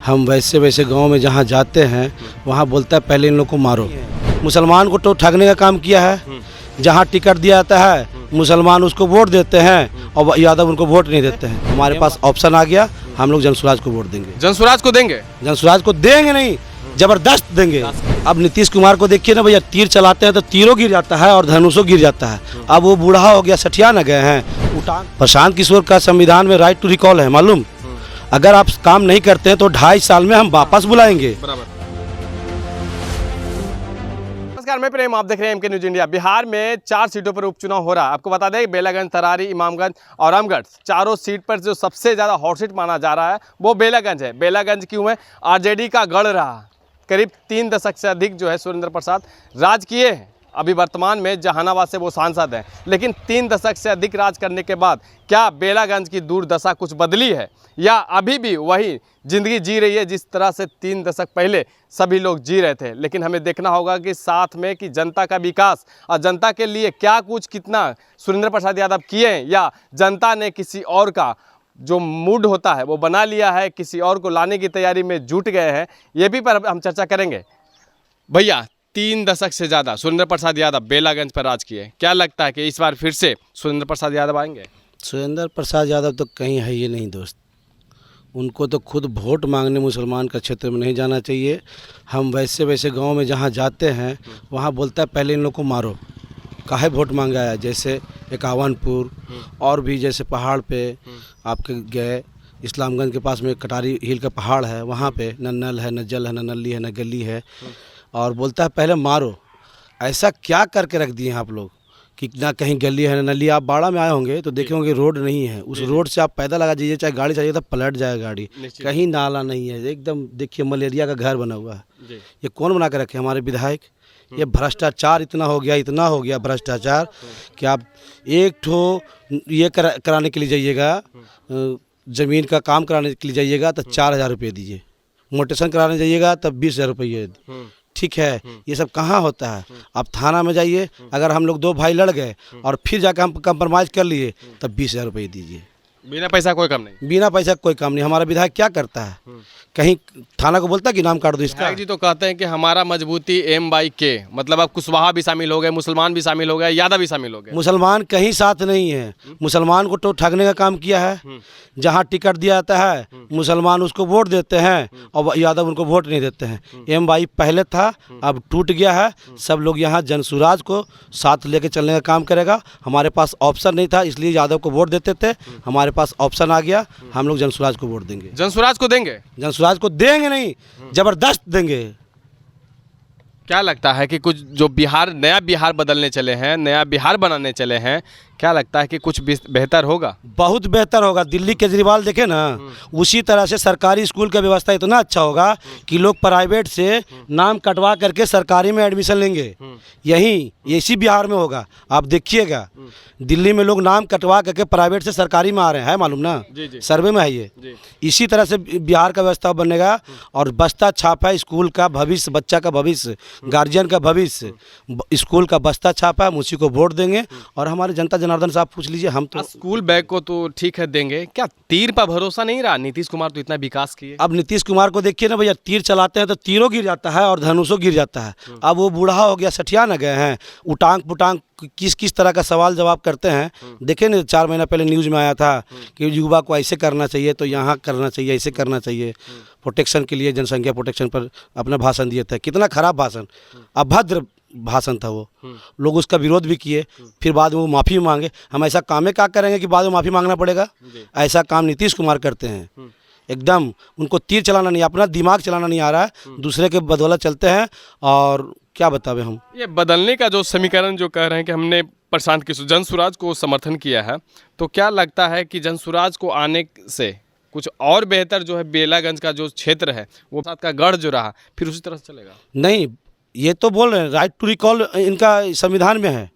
हम वैसे वैसे गांव में जहाँ जाते हैं वहाँ बोलता है पहले इन लोग को मारो। मुसलमान को तो ठगने का काम किया है। जहाँ टिकट दिया जाता है मुसलमान उसको वोट देते हैं और यादव उनको वोट नहीं देते हैं। हमारे पास ऑप्शन आ गया, हम लोग जनसुराज को वोट देंगे। जनसुराज को देंगे? जनसुराज को देंगे नहीं, जबरदस्त देंगे। अब नीतीश कुमार को देखिए ना भैया, तीर चलाते हैं तो तीरों गिर जाता है और धनुषों गिर जाता है। अब वो बूढ़ा हो गया, सठिया न गए हैं। प्रशांत किशोर का संविधान में राइट टू रिकॉल है, मालूम? अगर आप काम नहीं करते हैं तो 2.5 साल में हम वापस बुलाएंगे। नमस्कार, मैं प्रेम, आप देख रहे हैं एमके न्यूज इंडिया। बिहार में 4 सीटों पर उपचुनाव हो रहा है। आपको बता दें बेलागंज, तरारी, इमामगंज और रामगढ़, चारों सीट पर जो सबसे ज़्यादा हॉट सीट माना जा रहा है वो बेलागंज है। बेलागंज क्यों है? आरजेडी का गढ़ रहा। करीब 3 दशक से अधिक जो है सुरेंद्र प्रसाद राज किए हैं। अभी वर्तमान में जहानाबाद से वो सांसद हैं, लेकिन 3 दशक से अधिक राज करने के बाद क्या बेलागंज की दुर्दशा कुछ बदली है या अभी भी वही ज़िंदगी जी रही है जिस तरह से 3 दशक पहले सभी लोग जी रहे थे? लेकिन हमें देखना होगा कि साथ में कि जनता का विकास और जनता के लिए क्या कुछ कितना सुरेंद्र प्रसाद यादव किए हैं, या जनता ने किसी और का जो मूड होता है वो बना लिया है, किसी और को लाने की तैयारी में जुट गए हैं। ये भी पर हम चर्चा करेंगे। भैया, 3 दशक से ज़्यादा सुरेंद्र प्रसाद यादव बेलागंज पर राज किए। क्या लगता है कि इस बार फिर से सुरेंद्र प्रसाद यादव आएंगे? सुरेंद्र प्रसाद यादव तो कहीं है ये नहीं दोस्त। उनको तो खुद वोट मांगने मुसलमान का क्षेत्र में नहीं जाना चाहिए। हम वैसे वैसे गांव में जहाँ जाते हैं वहाँ बोलता है पहले इन लोग को मारो। काहे वोट मांगा है? जैसे एकावनपुर और भी जैसे पहाड़ पे आपके गए, इस्लामगंज के पास में कटारी हिल का पहाड़ है, वहाँ पे न नल है, न जल है, न नली है, न गली है, और बोलता है पहले मारो। ऐसा क्या करके रख दिए हैं आप लोग कि ना कहीं गली है न नली। आप बाड़ा में आए होंगे तो देखे होंगे रोड नहीं है। उस रोड से आप पैदल लगा दीजिए, चाहे गाड़ी चाहिए तो पलट जाए गाड़ी। कहीं नाला नहीं है, एकदम देखिए मलेरिया का घर बना हुआ है। ये कौन बना के रखे? हमारे विधायक। ये भ्रष्टाचार इतना हो गया भ्रष्टाचार कि आप एक ठो ये कराने के लिए जाइएगा, ज़मीन का काम कराने के लिए जाइएगा तो 4,000 रुपये दीजिए। मोटेशन कराने जाइएगा तब 20,000 रुपये। ठीक है, ये सब कहाँ होता है? आप थाना में जाइए, अगर हम लोग 2 भाई लड़ गए और फिर जाकर हम कंप्रोमाइज़ कर लिए तब 20,000 रुपये दीजिए। बिना पैसा कोई काम नहीं। बिना पैसा कोई काम नहीं। हमारा विधायक क्या करता है? कहीं थाना को बोलता है कि नाम काट दो इसका। जी तो कहते हैं कि हमारा मजबूती M/K, मतलब अब कुशवाहा भी शामिल हो गए, मुसलमान भी शामिल हो गए, यादव भी शामिल हो गए। मुसलमान कहीं साथ नहीं है। मुसलमान को तो ठगने का काम किया है। जहाँ टिकट दिया जाता है मुसलमान उसको वोट देते हैं और यादव उनको वोट नहीं देते हैं। M/Y पहले था, अब टूट गया है। सब लोग यहाँ जनसुराज को साथ लेके चलने का काम करेगा। हमारे पास ऑप्शन नहीं था, इसलिए यादव को वोट देते थे। हमारे पास ऑप्शन आ गया, हम लोग जनसुराज को वोट देंगे। जनसुराज को देंगे? जनसुराज को देंगे नहीं, जबरदस्त देंगे। क्या लगता है कि कुछ जो बिहार, नया बिहार बदलने चले हैं, नया बिहार बनाने चले हैं, क्या लगता है कि कुछ बेहतर होगा? बहुत बेहतर होगा। दिल्ली केजरीवाल देखे ना, उसी तरह से सरकारी स्कूल का व्यवस्था इतना अच्छा होगा कि लोग प्राइवेट से नाम कटवा करके सरकारी में एडमिशन लेंगे। यही इसी बिहार में होगा। आप देखिएगा, दिल्ली में लोग नाम कटवा करके प्राइवेट से सरकारी में आ रहे हैं, है मालूम ना? सर्वे में है ये। इसी तरह से बिहार का व्यवस्था बनेगा और बस्ता छापा है स्कूल का भविष्य, बच्चा का भविष्य, गार्जियन का भविष्य, स्कूल का बस्ता छापा है, हम उसी को वोट देंगे। और हमारे जनता जनार्दन साहब पूछ लीजिए, हम तो स्कूल बैग को तो ठीक है देंगे, क्या तीर पर भरोसा नहीं रहा? नीतीश कुमार तो इतना विकास किए। अब नीतीश कुमार को देखिए ना भैया, तीर चलाते हैं तो तीरों गिर जाता है और धनुषों गिर जाता है। अब वो बूढ़ा हो गया, सठिया न गए हैं। उटांग पुटांग किस तरह का सवाल जवाब करते हैं। देखे ना, 4 महीना पहले न्यूज़ में आया था कि युवा को ऐसे करना चाहिए, तो यहाँ करना चाहिए, ऐसे करना चाहिए। प्रोटेक्शन के लिए, जनसंख्या प्रोटेक्शन पर अपना भाषण दिए थे। कितना खराब भाषण, अभद्र भाषण था वो। लोग उसका विरोध भी किए, फिर बाद में वो माफ़ी मांगे। हम ऐसा कामें क्या करेंगे कि बाद में माफ़ी मांगना पड़ेगा? ऐसा काम नीतीश कुमार करते हैं। एकदम उनको तीर चलाना नहीं, अपना दिमाग चलाना नहीं आ रहा है, दूसरे के बदौलत चलते हैं। और क्या बतावे हम, ये बदलने का जो समीकरण जो कह रहे हैं कि हमने प्रशांत किशोर जनसुराज को समर्थन किया है, तो क्या लगता है कि जनसुराज को आने से कुछ और बेहतर जो है बेलागंज का जो क्षेत्र है वो साथ का गढ़ जो रहा फिर उसी तरह से चलेगा? नहीं, ये तो बोल रहे हैं राइट टू रिकॉल इनका संविधान में है।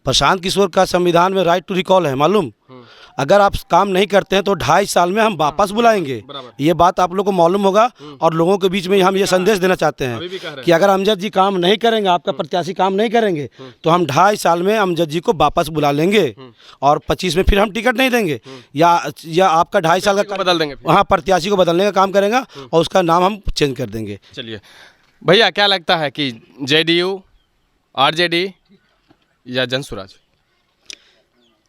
प्रशांत किशोर का संविधान में राइट टू रिकॉल है, मालूम। अगर आप काम नहीं करते हैं तो 2.5 साल में हम वापस बुलाएंगे। ये बात आप लोग को मालूम होगा। और लोगों के बीच में हम ये संदेश देना चाहते हैं कि अगर अमजद जी काम नहीं करेंगे, आपका प्रत्याशी काम नहीं करेंगे, तो हम 2.5 साल में अमजद जी को वापस बुला लेंगे और 25 में फिर हम टिकट नहीं देंगे, या आपका 2.5 साल का बदल देंगे। हाँ, प्रत्याशी को बदलने का काम करेगा और उसका नाम हम चेंज कर देंगे। चलिए भैया, क्या लगता है कि जेडीयू, आरजेडी या जनसुराज?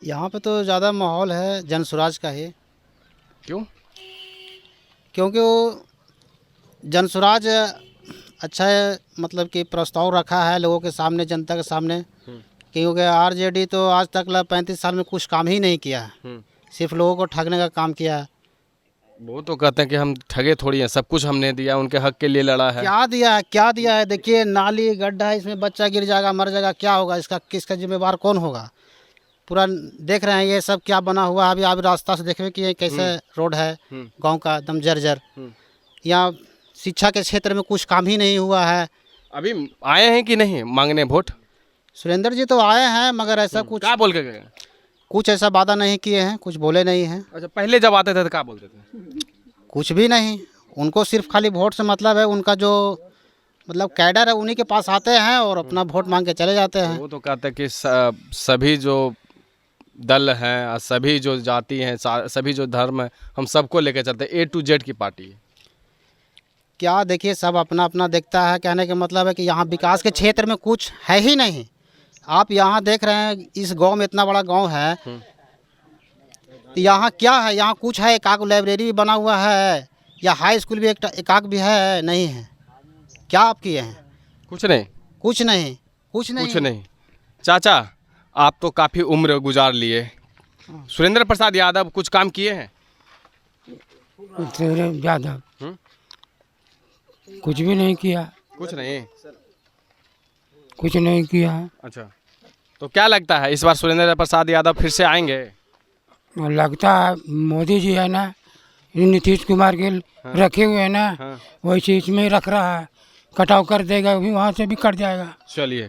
यहाँ पे तो ज़्यादा माहौल है जनसुराज का ही। क्यों? क्योंकि वो जनसुराज अच्छा है, मतलब कि प्रस्ताव रखा है लोगों के सामने, जनता के सामने। क्योंकि आरजेडी तो आज तक 35 साल में कुछ काम ही नहीं किया है, सिर्फ लोगों को ठगने का काम किया है। वो तो कहते हैं कि हम ठगे थोड़ी हैं, सब कुछ हमने दिया, उनके हक के लिए लड़ा है। क्या दिया है, क्या दिया है? देखिए, नाली गड्ढा है, इसमें बच्चा गिर जाएगा, मर जाएगा, क्या होगा? किसका जिम्मेवार कौन होगा? पूरा देख रहे हैं ये सब क्या बना हुआ है। अभी आप रास्ता से देख रहे कि ये कैसे रोड है गांव का, एकदम जर्जर। यहाँ शिक्षा के क्षेत्र में कुछ काम ही नहीं हुआ है। अभी आए हैं कि नहीं मांगने वोट? सुरेंद्र जी तो आए हैं, मगर ऐसा कुछ क्या बोल के गए? कुछ ऐसा वादा नहीं किए हैं, कुछ बोले नहीं हैं। अच्छा, पहले जब आते थे तो क्या बोलते थे? कुछ भी नहीं, उनको सिर्फ खाली वोट से मतलब है। उनका जो मतलब कैडर है उन्हीं के पास आते हैं और अपना वोट मांग के चले जाते हैं। वो तो कहते हैं कि सभी जो दल हैं और सभी जो जाति हैं, सभी जो धर्म है, हम सबको लेकर चलते हैं। A to Z की पार्टी है। क्या देखिए, सब अपना अपना देखता है। कहने का मतलब है कि यहाँ विकास के क्षेत्र में कुछ है ही नहीं। आप यहाँ देख रहे हैं, इस गांव में इतना बड़ा गांव है, तो यहाँ क्या है? यहाँ कुछ है? एकाक लाइब्रेरी भी बना हुआ है, या हाई स्कूल भी एकाक भी है? नहीं है। क्या आप किए हैं? कुछ नहीं, कुछ नहीं, कुछ नहीं, कुछ नहीं। चाचा, आप तो काफ़ी उम्र गुजार लिए, सुरेंद्र प्रसाद यादव कुछ काम किए हैं? यादव कुछ भी नहीं किया, कुछ नहीं, कुछ नहीं किया। अच्छा, तो क्या लगता है इस बार सुरेंद्र प्रसाद यादव फिर से आएंगे? और लगता है मोदी जी है ना, नीतीश कुमार के रखे हुए हैं ना, वैसे इसमें रख रहा है, कटाव कर देगा, भी वहाँ से भी कट जाएगा। चलिए।